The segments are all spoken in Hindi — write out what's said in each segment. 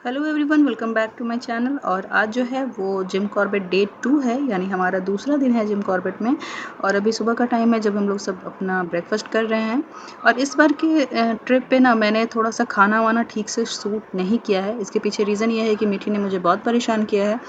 Hello everyone, welcome back to my channel. और आज जो है वो जिम कॉर्बेट डे 2 है, यानी हमारा दूसरा दिन है जिम कॉर्बेट में। और अभी सुबह का टाइम है जब हम लोग सब अपना ब्रेकफास्ट कर रहे हैं। और इस बार के ट्रिप पे ना मैंने थोड़ा सा खाना वाना ठीक से सूट नहीं किया है। इसके पीछे रीज़न ये है कि मीठी ने मुझे बहुत परेशान किया है।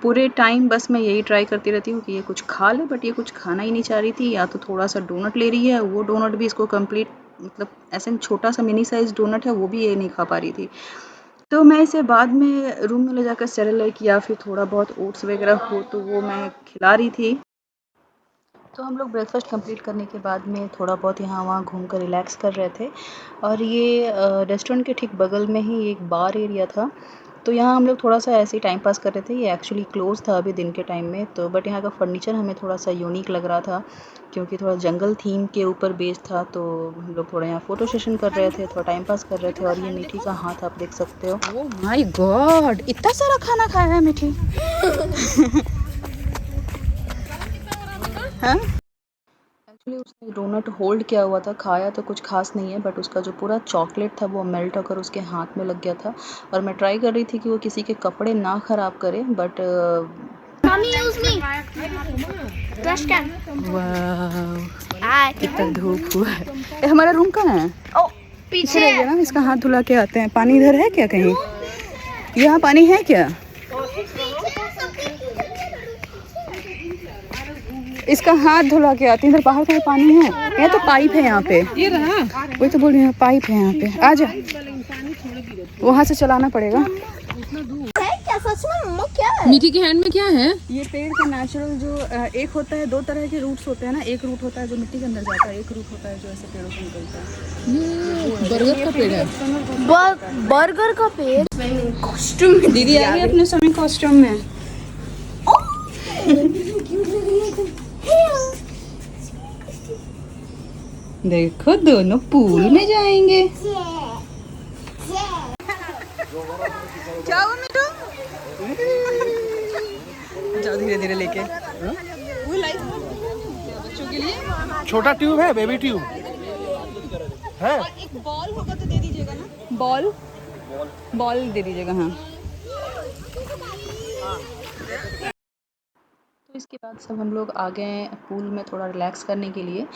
पूरे टाइम बस मैं यही ट्राई करती रहती हूँ कि ये कुछ खा ले, बट ये कुछ खाना ही नहीं चाह रही थी। या तो थोड़ा सा डोनट ले रही है, वो डोनट भी इसको कंप्लीट, मतलब ऐसे छोटा सा मिनी साइज़ डोनट है, वो भी ये नहीं खा पा रही थी। तो मैं इसे बाद में रूम में ले जाकर सेरेलैक या फिर थोड़ा बहुत ओट्स वगैरह हो तो वो मैं खिला रही थी। तो हम लोग ब्रेकफास्ट कंप्लीट करने के बाद में थोड़ा बहुत यहाँ वहाँ घूम कर रिलैक्स कर रहे थे। और ये रेस्टोरेंट के ठीक बगल में ही एक बार एरिया था, तो यहाँ हम लोग थोड़ा सा ऐसे ही टाइम पास कर रहे थे। ये एक्चुअली क्लोज़ था अभी दिन के टाइम में, तो बट यहाँ का फर्नीचर हमें थोड़ा सा यूनिक लग रहा था क्योंकि थोड़ा जंगल थीम के ऊपर बेस्ड था। तो हम लोग थोड़ा यहाँ फ़ोटो सेशन कर रहे थे, थोड़ा टाइम पास कर रहे थे। और ये मीठी का हाथ आप देख सकते हो। ओह माय गॉड, इतना सारा खाना खाया है मीठी। हाँ, एक्चुअली उसने डोनट होल्ड किया हुआ था, खाया तो कुछ खास नहीं है, बट उसका जो पूरा चॉकलेट था वो मेल्ट होकर उसके हाथ में लग गया था। और मैं ट्राई कर रही थी कि वो किसी के कपड़े ना ख़राब करे, but Mommy, use me. Trash can. वाह, Hi. कितना धूप हुआ है। हमारा रूम कहाँ है? Oh, पीछे पीछे रह गया ना, इसका हाथ धुला के आते हैं। पानी इधर है क्या कहीं? यहाँ पानी है क्या? इसका हाथ धुला के आती है। इधर बाहर कहीं पानी है? यहाँ तो पाइप है यहाँ पे। ये रहा, वही तो बोल रही हूँ, पाइप है यहाँ पे। आ जा, वहाँ से चलाना पड़ेगा। क्या सच में मम्मा क्या है? मीठी के हैंड में क्या है? ये पेड़ का नेचुरल जो एक होता है, दो तरह के रूट्स होते हैं ना। एक रूट होता है जो मिट्टी के अंदर जाता है, एक रूट होता है जो ऐसे पेड़ों से निकलता है। ये बर्गर का पेड़ है। बर्गर का पेड़। कॉस्ट्यूम में दीदी आ गई अपने समय कॉस्ट्यूम में। देखो दोनों पूल में जाएंगे। क्या हुआ मिठू? जाओ धीरे धीरे लेके। वो लाइट बच्चों के लिए छोटा ट्यूब है, बेबी ट्यूब है। और एक बॉल होगा तो दे दीजिएगा ना। बॉल बॉल दे दीजिएगा। हाँ, तो इसके बाद सब हम लोग आ गए पूल में थोड़ा रिलैक्स करने के लिए।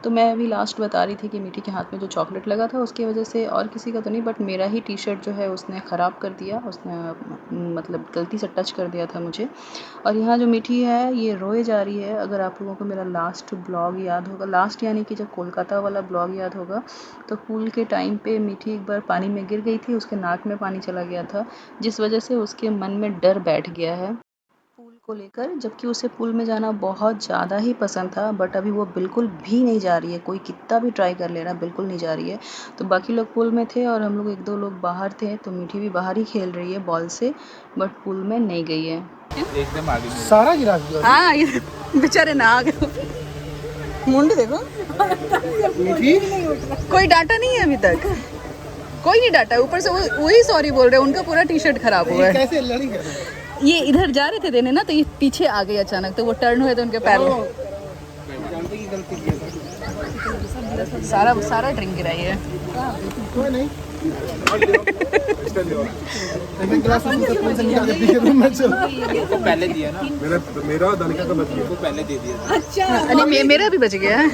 तो मैं अभी लास्ट बता रही थी कि मीठी के हाथ में जो चॉकलेट लगा था उसकी वजह से, और किसी का तो नहीं, बट मेरा ही टी शर्ट जो है उसने ख़राब कर दिया। उसने मतलब गलती से टच कर दिया था मुझे। और यहाँ जो मीठी है ये रोए जा रही है। अगर आप लोगों को मेरा लास्ट ब्लॉग याद होगा, लास्ट यानी कि जब कोलकाता वाला ब्लॉग याद होगा, तो पूल के टाइम पे मीठी एक बार पानी में गिर गई थी, उसके नाक में पानी चला गया था, जिस वजह से उसके मन में डर बैठ गया है पूल को लेकर। जबकि उसे पूल में जाना बहुत ज़्यादा ही पसंद था, बट अभी वो बिल्कुल भी नहीं जा रही है। कोई कितना भी ट्राई कर ले रहा, बिल्कुल नहीं जा रही है। तो बाकी लोग पूल में थे और हम लोग एक दो लोग बाहर थे, तो मीठी भी बाहर ही खेल रही है बॉल से, बट पूल में नहीं गई है। एकदम आगे सारा गिरा दिया। हाँ, ये बेचारे ना आ गए। मुंडी देखो, मीठी कोई डाटा नहीं है अभी तक, कोई नहीं डाटा है। ऊपर से वही सॉरी बोल रहे हैं, उनका पूरा टी शर्ट खराब हुआ है। कैसे लड़ी कर? ये इधर जा रहे थे देने ना, तो ये पीछे आ गई अचानक, तो वो टर्न हुए तो उनके पैर जानते की गलती की है। सारा सारा ड्रिंक गिराई है। कोई नहीं। ग्लास में सब से निकाल के पी के रूम में चल। को पहले दिया ना, मेरा दानिका का बच गया। को पहले दे दिया। अच्छा, नहीं मेरा भी बच गया है।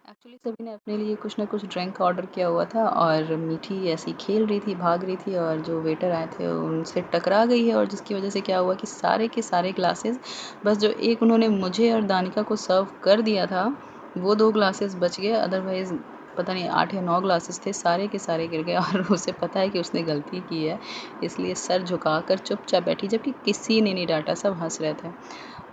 एक्चुअली सभी ने अपने लिए कुछ ना कुछ ड्रिंक ऑर्डर किया हुआ था, और मीठी ऐसी खेल रही थी, भाग रही थी, और जो वेटर आए थे उनसे टकरा गई है। और जिसकी वजह से क्या हुआ कि सारे के सारे ग्लासेस, बस जो एक उन्होंने मुझे और दानिका को सर्व कर दिया था वो 2 ग्लासेस बच गए। अदरवाइज़ पता नहीं 8 या 9 ग्लासेस थे, सारे के सारे गिर गए। और उसे पता है कि उसने गलती की है, इसलिए सर झुकाकर चुपचाप बैठी, जबकि किसी ने नहीं डांटा, सब हंस रहे थे।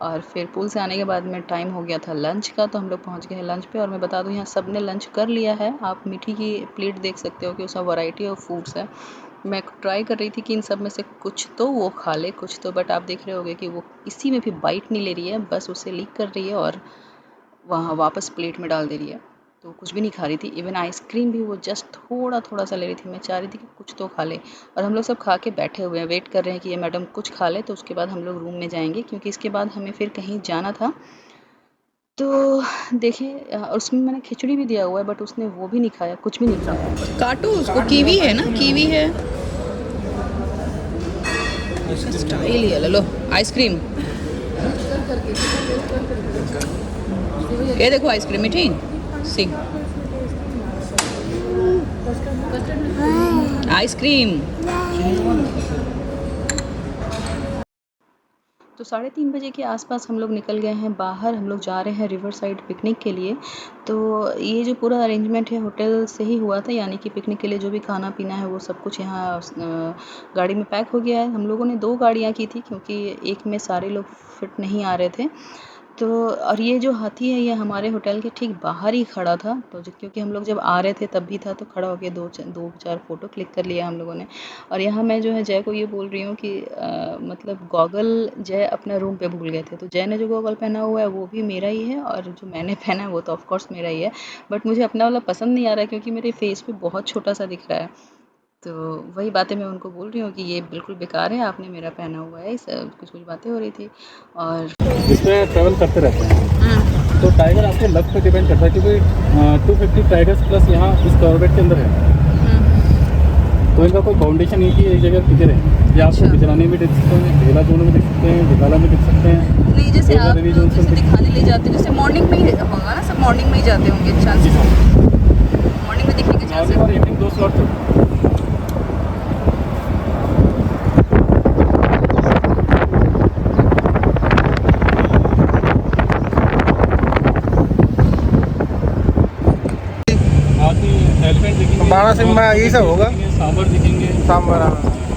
और फिर पूल से आने के बाद में टाइम हो गया था लंच का, तो हम लोग पहुंच गए हैं लंच पे। और मैं बता दूं यहाँ सब ने लंच कर लिया है। आप मीठी की प्लेट देख सकते हो कि उसमें वैरायटी ऑफ फूड्स है। मैं ट्राई कर रही थी कि इन सब में से कुछ तो वो खा ले, कुछ तो, बट आप देख रहे होगे कि वो किसी में भी बाइट नहीं ले रही है, बस उसे लीक कर रही है और वहाँ वापस प्लेट में डाल दे रही है। तो कुछ भी नहीं खा रही थी। इवन आइसक्रीम भी वो जस्ट थोड़ा थोड़ा सा ले रही थी। मैं चाह रही थी कि कुछ तो खा ले। और हम लोग सब खा के बैठे हुए हैं, वेट कर रहे हैं कि ये मैडम कुछ खा ले, तो उसके बाद हम लोग रूम में जाएंगे, क्योंकि इसके बाद हमें फिर कहीं जाना था। तो देखिए उसमें मैंने खिचड़ी भी दिया हुआ है बट उसने वो भी नहीं खाया, कुछ भी नहीं खाया। काटो उसको, कीवी है ना, कीवी है, स्टाइल ही है। लो आइसक्रीम, ये देखो आइसक्रीम मीठी सी, आइसक्रीम। तो 3:30 बजे के आसपास हम लोग निकल गए हैं बाहर, हम लोग जा रहे हैं रिवर साइड पिकनिक के लिए। तो ये जो पूरा अरेंजमेंट है होटल से ही हुआ था, यानी कि पिकनिक के लिए जो भी खाना पीना है वो सब कुछ यहाँ गाड़ी में पैक हो गया है। हम लोगों ने 2 गाड़ियाँ की थी क्योंकि एक में सारे लोग फिट नहीं आ रहे थे। तो और ये जो हाथी है ये हमारे होटल के ठीक बाहर ही खड़ा था, तो क्योंकि हम लोग जब आ रहे थे तब भी था, तो खड़ा होकर 2-4 फ़ोटो क्लिक कर लिया हम लोगों ने। और यहाँ मैं जो है जय को ये बोल रही हूँ कि मतलब गॉगल जय अपना रूम पे भूल गए थे, तो जय ने जो गॉगल पहना हुआ है वो भी मेरा ही है और जो मैंने पहना है वो तो ऑफ कोर्स मेरा ही है, बट मुझे अपना वाला पसंद नहीं आ रहा है क्योंकि मेरे फेस पे बहुत छोटा सा दिख रहा है। तो वही बातें मैं उनको बोल रही हूँ कि ये बिल्कुल बेकार है, आपने मेरा पहना हुआ है। कुछ बातें हो रही थी। और इसमें ट्रैवल करते रहते हैं तो टाइगर आपके लक पे डिपेंड करता है, क्योंकि 250 टाइगर्स प्लस यहाँ इस कॉर्बेट के अंदर है, तो इनका कोई फाउंडेशन नहीं कि एक जगह टिके रहे। ये आपको बिजरानी में देख सकते हैं, ढेला जोन में देख सकते हैं, दिखाला में देख सकते हैं। नहीं, जैसे आप लोग जैसे दिखाने ले जाते हैं, जैसे मॉर्निंग में ही होगा ना, सब मॉर्निंग में ही जाते होंगे चांसेस, मॉर्निंग में दिखने के चांसेस। और इवनिंग 2 स्लॉट थे। बारहसिम्हा यही सब होगा, सांबर दिखेंगे, सांबर,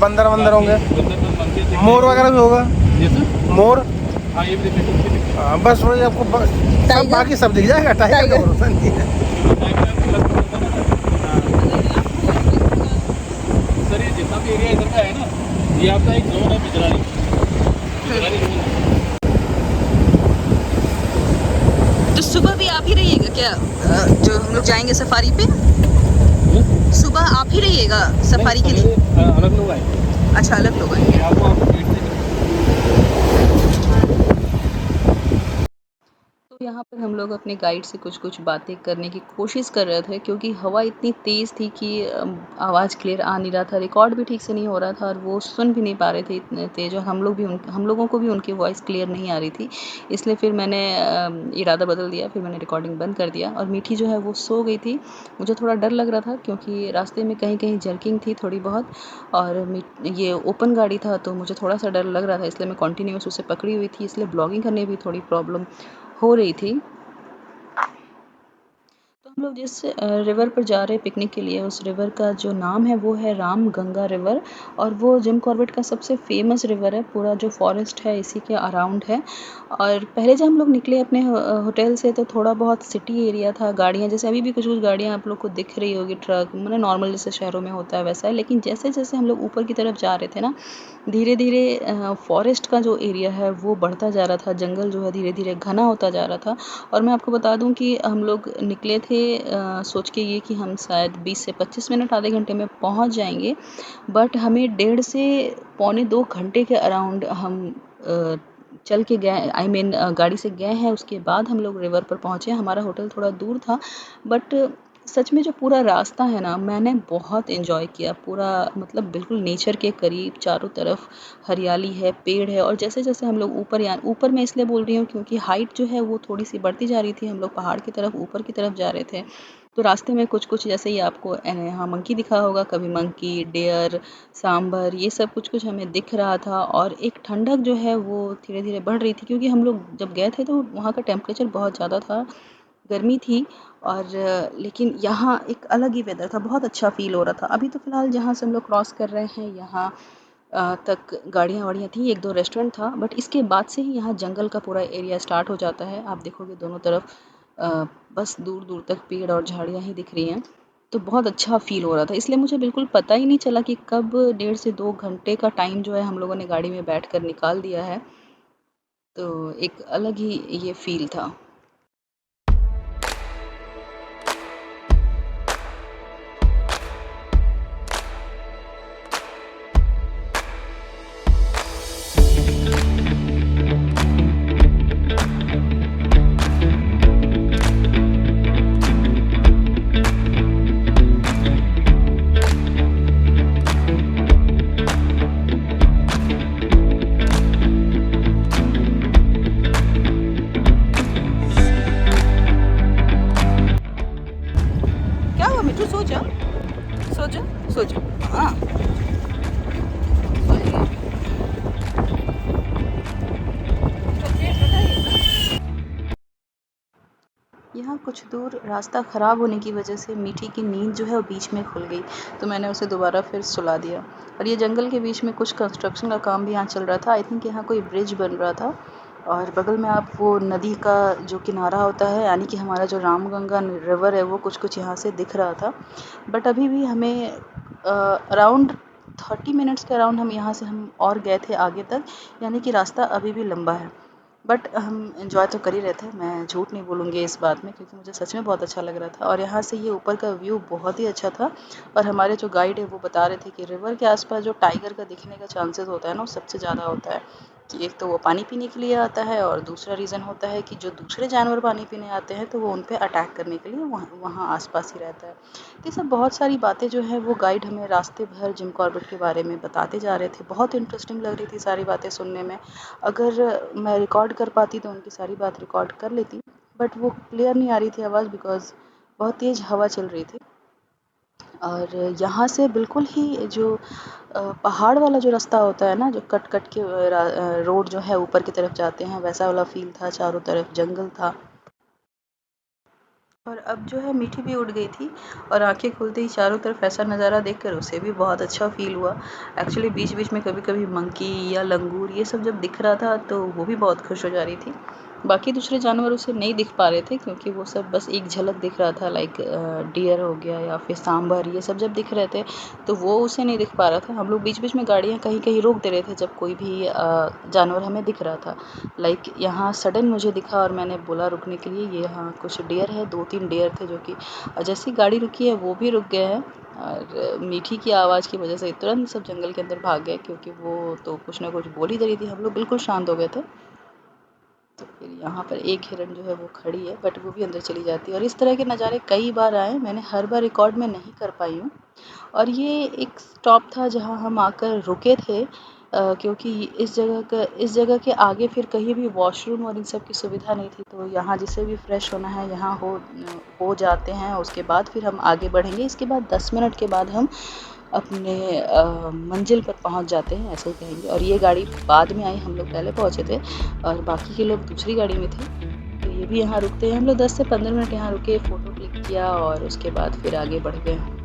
बंदर होंगे, मोर वगैरह भी होगा, मोर। हाँ ये भी दिखेंगे। हाँ बस वही आपको सब, बाकी सब दिख जाएगा। टाइगर का भरोसा नहीं है। सर ये जितना भी एरिया इधर का है ना, ये आपका एक जोन है बिजरानी जोन है। तो सुबह भी आप ही रहिएगा क्या, जो हम लोग जाएंगे सफारी पे? सुबह आप ही रहिएगा सफारी के लिए? अलग लोग आए। अच्छा, अलग लोग आएंगे। तो यहाँ पर हम लोग अपने गाइड से कुछ बातें करने की कोशिश कर रहे थे क्योंकि हवा इतनी तेज़ थी कि आवाज़ क्लियर आ नहीं रहा था, रिकॉर्ड भी ठीक से नहीं हो रहा था और वो सुन भी नहीं पा रहे थे इतने तेज़, और हम लोगों को भी उनकी वॉइस क्लियर नहीं आ रही थी। इसलिए फिर मैंने इरादा बदल दिया, फिर मैंने रिकॉर्डिंग बंद कर दिया। और मीठी जो है वो सो गई थी। मुझे थोड़ा डर लग रहा था क्योंकि रास्ते में कहीं कहीं जर्किंग थी थोड़ी बहुत, और ये ओपन गाड़ी था तो मुझे थोड़ा सा डर लग रहा था, इसलिए मैं कंटिन्यूस उसे पकड़ी हुई थी, इसलिए ब्लॉगिंग करने में भी थोड़ी प्रॉब्लम हो रही थी। तो हम लोग जिस रिवर पर जा रहे हैं पिकनिक के लिए, उस रिवर का जो नाम है वो है राम गंगा रिवर, और वो जिम कॉर्बेट का सबसे फेमस रिवर है। पूरा जो फॉरेस्ट है इसी के अराउंड है। और पहले जब हम लोग निकले अपने होटल से तो थोड़ा बहुत सिटी एरिया था, गाड़ियाँ जैसे अभी भी कुछ गाड़ियाँ आप लोग को दिख रही होगी, ट्रक, मतलब नॉर्मल जैसे शहरों में होता है वैसा है। लेकिन जैसे जैसे हम लोग ऊपर की तरफ जा रहे थे ना, धीरे धीरे फॉरेस्ट का जो एरिया है वो बढ़ता जा रहा था, जंगल जो है धीरे धीरे घना होता जा रहा था। और मैं आपको बता दूं कि हम लोग निकले थे सोच के ये कि हम शायद 20 से 25 मिनट, आधे घंटे में पहुंच जाएंगे, बट हमें 1.5 से पौने 2 घंटे के अराउंड हम चल के गए, गाड़ी से गए हैं। उसके बाद हम लोग रिवर पर पहुँचे। हमारा होटल थोड़ा दूर था, बट सच में जो पूरा रास्ता है ना, मैंने बहुत एंजॉय किया। पूरा मतलब बिल्कुल नेचर के करीब, चारों तरफ हरियाली है, पेड़ है। और जैसे जैसे हम लोग ऊपर मैं इसलिए बोल रही हूँ क्योंकि हाइट जो है वो थोड़ी सी बढ़ती जा रही थी, हम लोग पहाड़ की तरफ ऊपर की तरफ जा रहे थे। तो रास्ते में कुछ जैसे ही आपको यहाँ मंकी दिखा होगा, कभी मंकी, डेयर, सांबर, ये सब कुछ हमें दिख रहा था। और एक ठंडक जो है वो धीरे धीरे बढ़ रही थी क्योंकि हम लोग जब गए थे तो वहाँ का टेम्परेचर बहुत ज़्यादा था, गर्मी थी। और लेकिन यहाँ एक अलग ही वेदर था, बहुत अच्छा फील हो रहा था। अभी तो फ़िलहाल जहाँ से हम लोग क्रॉस कर रहे हैं यहाँ तक गाड़ियाँ वाड़ियाँ थी, 1-2 रेस्टोरेंट था, बट इसके बाद से ही यहाँ जंगल का पूरा एरिया स्टार्ट हो जाता है। आप देखोगे दोनों तरफ बस दूर दूर तक पेड़ और झाड़ियाँ ही दिख रही हैं। तो बहुत अच्छा फ़ील हो रहा था, इसलिए मुझे बिल्कुल पता ही नहीं चला कि कब 1.5 से 2 घंटे का टाइम जो है हम लोगों ने गाड़ी में बैठ कर निकाल दिया है। तो एक अलग ही ये फ़ील था। मिट्टू सो जा, सो जा, सो जा। हाँ यहाँ कुछ दूर रास्ता ख़राब होने की वजह से मीठी की नींद जो है वो बीच में खुल गई, तो मैंने उसे दोबारा फिर सुला दिया। और ये जंगल के बीच में कुछ कंस्ट्रक्शन का काम भी यहाँ चल रहा था। आई थिंक यहाँ कोई ब्रिज बन रहा था और बगल में आप वो नदी का जो किनारा होता है, यानी कि हमारा जो रामगंगा रिवर है, वो कुछ यहाँ से दिख रहा था। बट अभी भी हमें अराउंड 30 मिनट्स के अराउंड हम और गए थे आगे तक, यानी कि रास्ता अभी भी लंबा है। बट हम एंजॉय तो कर ही रहे थे, मैं झूठ नहीं बोलूँगी इस बात में, क्योंकि मुझे सच में बहुत अच्छा लग रहा था। और यहाँ से ये ऊपर का व्यू बहुत ही अच्छा था। और हमारे जो गाइड है वो बता रहे थे कि रिवर के आसपास जो टाइगर का दिखने का चांसेस होता है ना, वो सबसे ज़्यादा होता है। कि एक तो वो पानी पीने के लिए आता है और दूसरा रीज़न होता है कि जो दूसरे जानवर पानी पीने आते हैं तो वो उन पे अटैक करने के लिए वहाँ आसपास ही रहता है। तो ये सब बहुत सारी बातें जो है वो गाइड हमें रास्ते भर जिम कॉर्बेट के बारे में बताते जा रहे थे। बहुत इंटरेस्टिंग लग रही थी सारी बातें सुनने में। अगर मैं रिकॉर्ड कर पाती तो उनकी सारी बात रिकॉर्ड कर लेती, बट वो क्लियर नहीं आ रही थी आवाज़, बिकॉज़ बहुत तेज़ हवा चल रही थी। और यहाँ से बिल्कुल ही जो पहाड़ वाला जो रास्ता होता है ना, जो कट कट के रोड जो है ऊपर की तरफ जाते हैं, वैसा वाला फील था। चारों तरफ जंगल था। और अब जो है मीठी भी उठ गई थी और आंखें खुलते ही चारों तरफ ऐसा नज़ारा देखकर उसे भी बहुत अच्छा फील हुआ। एक्चुअली बीच बीच में कभी कभी मंकी या लंगूर ये सब जब दिख रहा था तो वो भी बहुत खुश हो जा रही थी। बाकी दूसरे जानवर उसे नहीं दिख पा रहे थे, क्योंकि वो सब बस एक झलक दिख रहा था, लाइक डियर हो गया या फिर सांभर, ये सब जब दिख रहे थे तो वो उसे नहीं दिख पा रहा था। हम लोग बीच बीच में गाड़ियाँ कहीं कहीं रोक दे रहे थे जब कोई भी जानवर हमें दिख रहा था। लाइक यहाँ सडन मुझे दिखा और मैंने बोला रुकने के लिए, ये यहाँ कुछ डियर है, 2-3 डियर थे जो कि जैसी गाड़ी रुकी है वो भी रुक गए हैं। और मीठी की आवाज़ की वजह से तुरंत सब जंगल के अंदर भाग गए, क्योंकि वो तो कुछ ना कुछ बोल ही दे रही थी। हम लोग बिल्कुल शांत हो गए थे। तो फिर यहाँ पर एक हिरन जो है वो खड़ी है, बट वो भी अंदर चली जाती है। और इस तरह के नज़ारे कई बार आए, मैंने हर बार रिकॉर्ड में नहीं कर पाई हूँ। और ये एक स्टॉप था जहाँ हम आकर रुके थे, क्योंकि इस जगह के आगे फिर कहीं भी वॉशरूम और इन सब की सुविधा नहीं थी। तो यहाँ जिसे भी फ्रेश होना है यहाँ हो जाते हैं। उसके बाद फिर हम आगे बढ़ेंगे। इसके बाद 10 मिनट के बाद हम अपने मंजिल पर पहुंच जाते हैं, ऐसे ही कहेंगे। और ये गाड़ी बाद में आई, हम लोग पहले पहुंचे थे और बाकी के लोग दूसरी गाड़ी में थे। तो ये भी यहाँ रुकते हैं। हम लोग 10 से 15 मिनट यहाँ रुके, फ़ोटो क्लिक किया और उसके बाद फिर आगे बढ़ गए।